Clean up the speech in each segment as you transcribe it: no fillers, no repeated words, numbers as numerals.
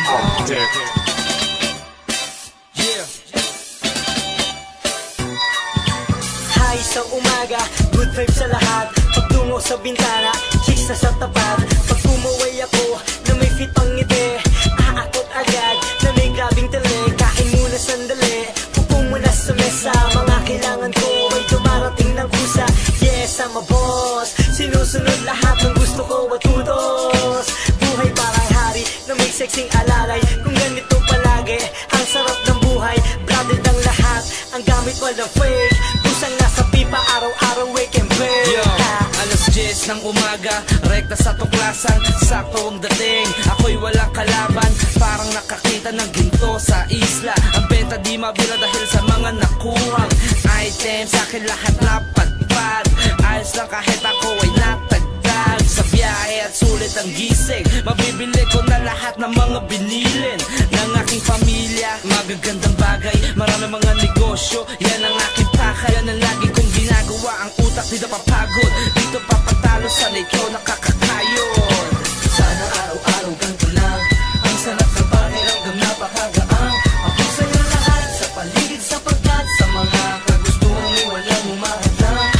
Deck. Hi sa umaga, good vibes sa lahat. Pagtungo sa bintana, chicks na sa tapat. Pag umuwi ako na may fit pang ngiti, aakot agad na may grabing tali. Kain muna sandali, pupong muna sa mesa. Mga kailangan ko ay dumarating ng kusa. Yes, I'm a boss, sinusunod lahat ng gusto ko at utos. Buhay parang hari na may sexing alalay. Kung ganito palagi, ang sarap ng buhay. Branded ang lahat, ang gamit walang fake. Pusang nasa pipa, araw-araw wake and bake. Yo, alas 10 ng umaga, rekta sa tuklasan, sakto ang dating. Ako'y walang kalaban, parang nakakita ng ginto sa isla. Ang benta di mabila dahil sa mga nakuhang items. Sa akin lahat napadpad, ayos lang kahit ako ay natagdag. Sa biyahe at sulit ang gising, mabibili ko na lahat ng mga binilin ng aking pamilya. Magagandang bagay, marami mga negosyo, yan ang aking pakay. Yan ang lagi kong ginagawa, ang utak di napapagod. Dito papatalo sa ikaw nakakakayod. Sana araw-araw ganito lang, ang sarap ng pakiramdam napakagaang. Ako sa'yo lahat, sa paligid sapagkat sa mga kagustuhan ay walang umahadlang.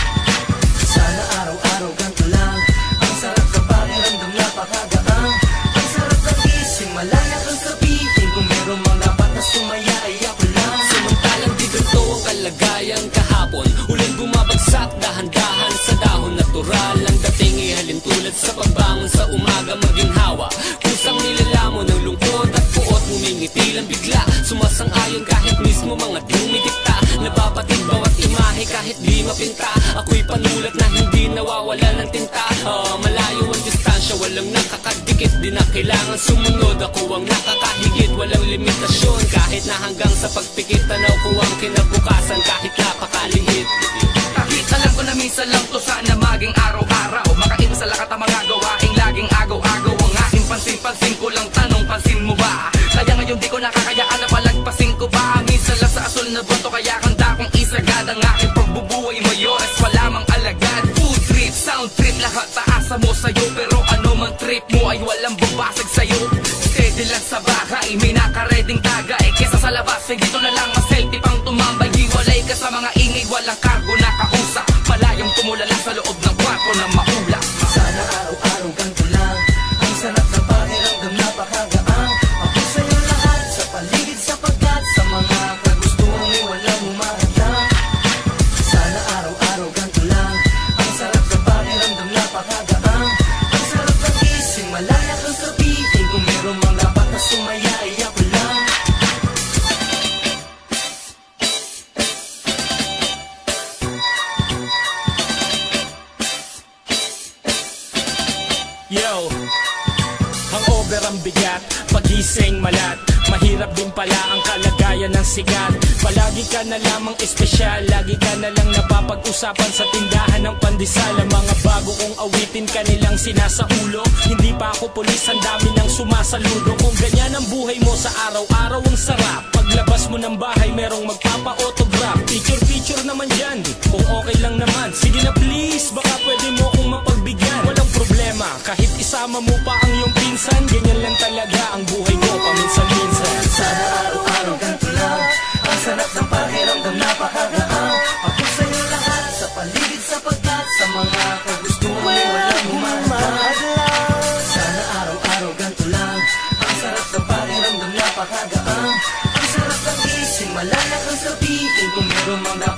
Sana araw-araw ganito lang, ang sarap ng pakiramdam napakagaang. Ang sarap ng gising, malaya kang sabihin, kung meron mga batas sumaya ay ako lang. Samantalang di ganito ang kalagayan kahapon, ulan bumabagsak dahan-dahan sa dahon. Natural ang dating ihalin tulad sa pagbangon sa umaga maging hawa. Kusang nilalamon ng lungkot at puot, ngumingiti lang bigla, sumasang-ayon kahit mismo mga dumidikta. Napapatid bawat imahe kahit di mapinta. Ako'y panulat na hindi nawawala ng tinta. Malayo ang distansya, walang nakakadikit, di na kailangan sumunod. Ako ang nakakahigit, walang limitasyon. Kahit na hanggang sa pagpikit, tanaw ko ang kinabukasan kahit napakalihit. Kahit alam ko na minsan lang to sana maging araw-araw, makain sa lakat ang mga gawaing laging agaw-agaw. Ang aking pansin-pansin ko lang tanong, pansin mo ba? Kaya ngayon di ko nakakayaan na palagpasin ko pa. Minsan lang sa asul na bato, kaya handa kong isagad ang aking pagbubuhay mayores, wala mang alagad. Food trip, sound trip, lahat taasa mo sa'yo. Pero ano man trip mo ay walang babasag sa'yo. Steady lang sa bahay, may nakareding tagay. Kesa sa labas, ay dito na lang ma-selfie pang tumambay. Hiwalay ka sa mga ingay, walang cargo na kausap. Malayang tumulala sa loob ng kwarto na maulap. Sana araw-araw ganito lang, ang sarap ng pakiramdam napakagaang. Ako sa'yo lahat, sa paligid sapagkat sa mga kagustuhan ay walang umahadlang. Sana araw-araw ganito lang, ang sarap ng pakiramdam napakagaang. Ang sarap ng gising, malaya kang sabihin, kung meron mga batas sumaya ay ako lang. Yo, hangover ang bigat, pagising malat. Mahirap din pala ang kalagayan ng sigat. Palagi ka na lamang espesyal, lagi ka na lang napapag-usapan sa tindahan ng pandesal. Ang mga bago kong awitin kanilang sinasaulo. Hindi pa ako pulis, ang dami nang sumasaludo. Kung ganyan ang buhay mo sa araw-araw ang sarap. Paglabas mo ng bahay merong magpapa-autograph. Picture-picture naman dyan, kung okay lang naman. Sige na please, baka pwede mo akong mapagbigyan. Walang problema, kahit isama mo pa ang iyong pinsan. Ganyan lang talaga ang buhay ko paminsan-minsan. Sana araw-araw ganito lang, ang sarap ng pakiramdam napakagaang. Ako sa'yo lahat, sa paligid sapagkat sa mga kagustuhan ay walang umahadlang. Sana araw-araw ganito lang, ang sarap ng pakiramdam napakagaang. Ang sarap ng gising, malaya kang sabihin, kung meron mga